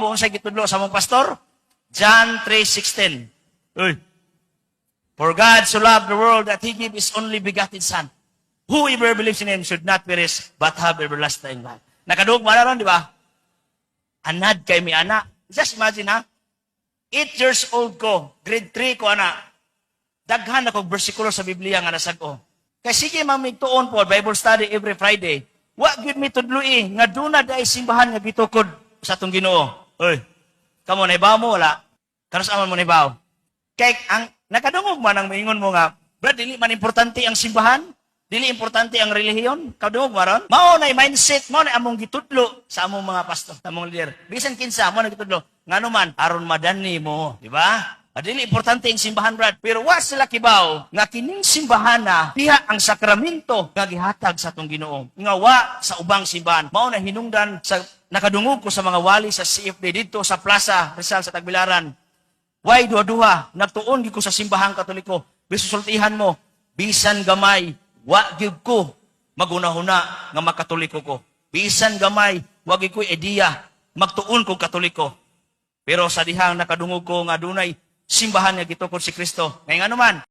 mo kung sa'y gitudlo sa mong pastor? John 3:16. Uy. For God so loved the world that He gave His only begotten Son. Whoever believes in Him should not perish, but have everlasting life. Nakadugog mo na ron, di ba? Anad kay mi anak. Just imagine ha, 8 years old ko, grade 3 ko anak, daghan akong bersikulo sa Biblia nga nasag-o. Kaya sige mamigtuon po, Bible study every Friday. Wa gyud mi tudloi nga duna day simbahan nga gitukod sa atong Ginoo. Oy, kamo naibaw mo wala? Karos amon mo naibaw. Kay ang nakadungog man ang moingon mo nga, brad, dili man importante ang simbahan, dili importante ang relihiyon. Kadungog maron? Mao na mindset mo na among gitudlo sa among mga pastor, sa among leader. Bisan kinsa mo na gitudlo, ngano man aron madani mo, di ba? Dili importante ang simbahan, brad. Pero wa sila kibaw nga kining simbahan na diha ang sakramento nga gihatag sa atong Ginoo. Nga wa sa ubang simbahan. Mao na hinungdan sa nakadungog ko sa mga wali sa CFD dito sa Plaza Rizal sa Tagbilaran. Why duha-duha nagtuon gyud ko sa simbahang Katoliko. Bisusultihan mo, bisan gamay, wa gyud ko magunahuna nga makatoliko ko. Bisan gamay, wa gyud ko ideya magtuon ko Katoliko. Pero sa dihang nakadungog ko nga dunay simbahan nga gitukod si Kristo. Ngay nga naman,